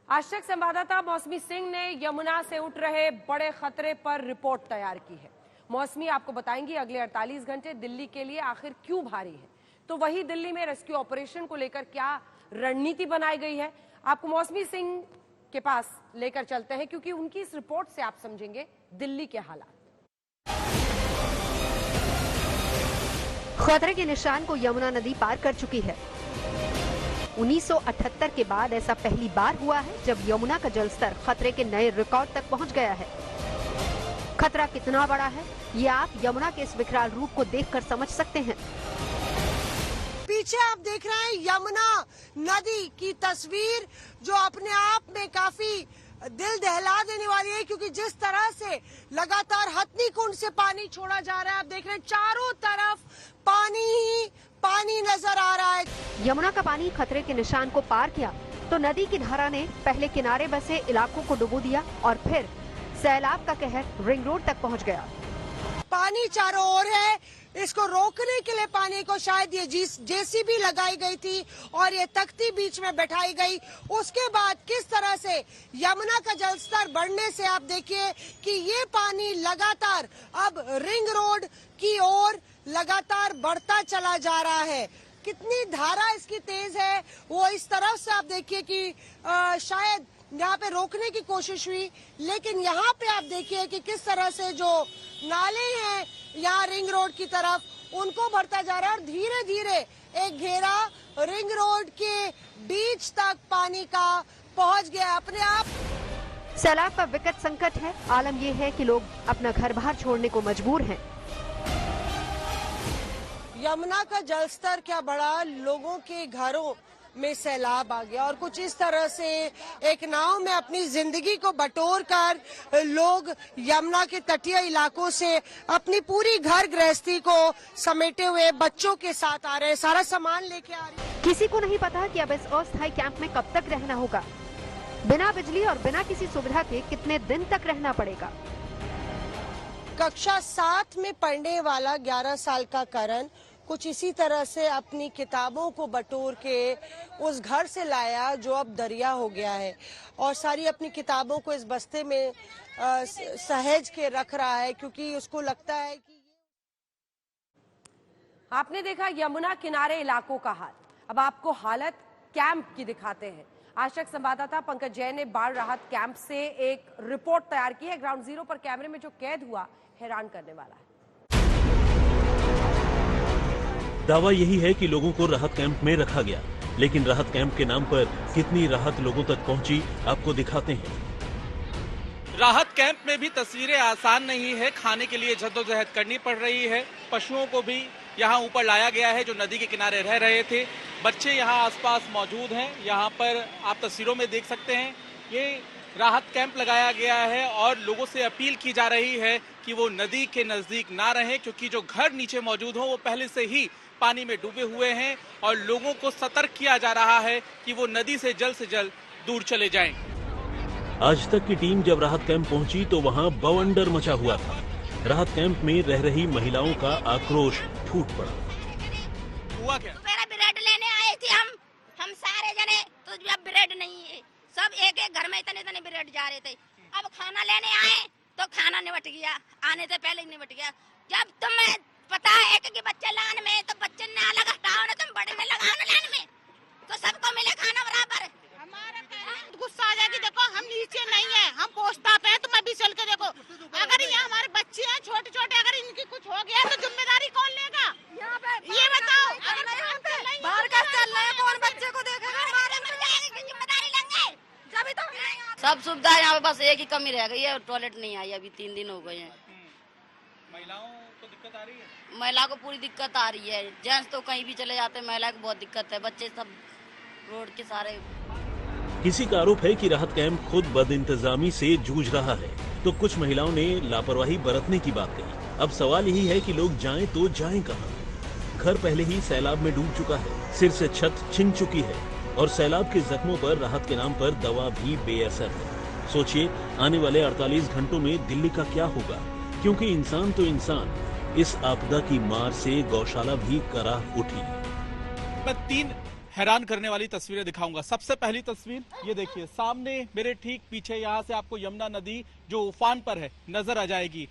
आज तक संवाददाता मौसमी सिंह ने यमुना से उठ रहे बड़े खतरे पर रिपोर्ट तैयार की है। मौसमी आपको बताएंगी अगले 48 घंटे दिल्ली के लिए आखिर क्यों भारी है, तो वही दिल्ली में रेस्क्यू ऑपरेशन को लेकर क्या रणनीति बनाई गई है, आपको मौसमी सिंह के पास लेकर चलते हैं, क्योंकि उनकी इस रिपोर्ट से आप समझेंगे दिल्ली के हालात। खतरे के निशान को यमुना नदी पार कर चुकी है। 1978 के बाद ऐसा पहली बार हुआ है जब यमुना का जलस्तर खतरे के नए रिकॉर्ड तक पहुंच गया है। खतरा कितना बड़ा है, ये आप यमुना के इस विकराल रूप को देखकर समझ सकते हैं। पीछे आप देख रहे हैं यमुना नदी की तस्वीर, जो अपने आप में काफी दिल दहला देने वाली है, क्योंकि जिस तरह से लगातार हथनी कुंड से पानी छोड़ा जा रहा है, आप देख रहे हैं चारों तरफ पानी ही पानी नजर आ रहा है। यमुना का पानी खतरे के निशान को पार किया तो नदी की धारा ने पहले किनारे बसे इलाकों को डुबो दिया और फिर सैलाब का कहर रिंग रोड तक पहुंच गया। पानी चारों ओर है, इसको रोकने के लिए पानी को शायद ये जेसीबी लगाई गई थी और ये तख्ती बीच में बैठाई गई। उसके बाद किस तरह से यमुना का जलस्तर बढ़ने से आप देखिए कि ये पानी लगातार अब रिंग रोड की ओर लगातार बढ़ता चला जा रहा है। कितनी धारा इसकी तेज है, वो इस तरफ से आप देखिए कि शायद यहाँ पे रोकने की कोशिश हुई, लेकिन यहाँ पे आप देखिए कि किस तरह से जो नाले हैं यहाँ रिंग रोड की तरफ, उनको भरता जा रहा है और धीरे धीरे एक घेरा रिंग रोड के बीच तक पानी का पहुँच गया अपने आप। सैलाब का विकट संकट है। आलम यह है कि लोग अपना घर बाहर छोड़ने को मजबूर हैं। यमुना का जलस्तर क्या बढ़ा, लोगों के घरों में सैलाब आ गया और कुछ इस तरह से एक नाव में अपनी जिंदगी को बटोर कर लोग यमुना के तटीय इलाकों से अपनी पूरी घर गृहस्थी को समेटे हुए बच्चों के साथ आ रहे हैं, सारा सामान लेके आ रहे हैं। किसी को नहीं पता कि अब इस अस्थायी कैंप में कब तक रहना होगा। बिना बिजली और बिना किसी सुविधा के कितने दिन तक रहना पड़ेगा। कक्षा 7 में पढ़ने वाला 11 साल का करण कुछ इसी तरह से अपनी किताबों को बटोर के उस घर से लाया जो अब दरिया हो गया है, और सारी अपनी किताबों को इस बस्ते में सहेज के रख रहा है, क्योंकि उसको लगता है कि आपने देखा यमुना किनारे इलाकों का हाल। अब आपको हालत कैंप की दिखाते हैं। आज तक संवाददाता पंकज जैन ने बाढ़ राहत कैंप से एक रिपोर्ट तैयार की है। ग्राउंड जीरो पर कैमरे में जो कैद हुआ हैरान करने वाला है। दावा यही है कि लोगों को राहत कैंप में रखा गया, लेकिन राहत कैंप के नाम पर कितनी राहत लोगों तक पहुंची आपको दिखाते हैं। राहत कैंप में भी तस्वीरें आसान नहीं है, खाने के लिए जद्दोजहद करनी पड़ रही है। पशुओं को भी यहाँ ऊपर लाया गया है जो नदी के किनारे रह रहे थे। बच्चे यहाँ आसपास मौजूद हैं, यहाँ पर आप तस्वीरों में देख सकते हैं। ये राहत कैंप लगाया गया है और लोगों से अपील की जा रही है कि वो नदी के नजदीक ना रहें, क्योंकि जो घर नीचे मौजूद हो वो पहले से ही पानी में डूबे हुए हैं और लोगों को सतर्क किया जा रहा है कि वो नदी से जल्द दूर चले जाएं। आज तक की टीम जब राहत कैंप पहुंची तो वहां बवंडर मचा हुआ था। राहत कैंप में रह रही महिलाओं का आक्रोश फूट पड़ा। हुआ क्या? ब्रेड लेने आए थे हम सारे जने, तो जब ब्रेड नहीं है, सब एक एक घर में इतने ब्रेड जा रहे थे। अब खाना लेने आए तो खाना निबट गया, आने से पहले ही निबट गया। जब तुम्हें पता है कि बच्चे लान में, तो बच्चे ना लगा हटाओ ना, तुम बड़े में लगाओ ना लान में, तो सबको मिले खाना बराबर। हमारा गुस्सा आ जाएगी। देखो हम नीचे नहीं है, हम पोस्टा पे हैं, तुम अभी चल के देखो। अगर ये हमारे बच्चे हैं छोटे छोटे, अगर इनकी कुछ हो गया तो जिम्मेदारी कौन लेगा? ये बताओ। बाहर का चल रहा है, कौन बच्चे को देखेगा? जिम्मेदारी लेंगे जब तो। सब सुविधा यहाँ पे, बस एक ही कमी रह गई है, टॉयलेट नहीं आई। अभी 3 दिन हो गए हैं। महिलाओं को दिक्कत आ रही है? महिला को पूरी दिक्कत आ रही है। जेंट्स तो कहीं भी चले जाते हैं, महिला को बहुत दिक्कत है। बच्चे सब रोड के सारे। किसी का आरोप है कि राहत कैंप खुद बदइंतजामी से जूझ रहा है, तो कुछ महिलाओं ने लापरवाही बरतने की बात कही। अब सवाल यही है कि लोग जाएं तो जाएं कहां? घर पहले ही सैलाब में डूब चुका है, सिर से छत छिन चुकी है और सैलाब के जख्मों पर राहत के नाम पर दवा भी बेअसर है। सोचिए आने वाले 48 घंटों में दिल्ली का क्या होगा, क्योंकि इंसान तो इंसान, इस आपदा की मार से गौशाला भी कराह उठी। 3 हैरान करने वाली तस्वीरें दिखाऊंगा। सबसे पहली तस्वीर ये देखिए, सामने मेरे ठीक पीछे यहाँ से आपको यमुना नदी जो उफान पर है नजर आ जाएगी।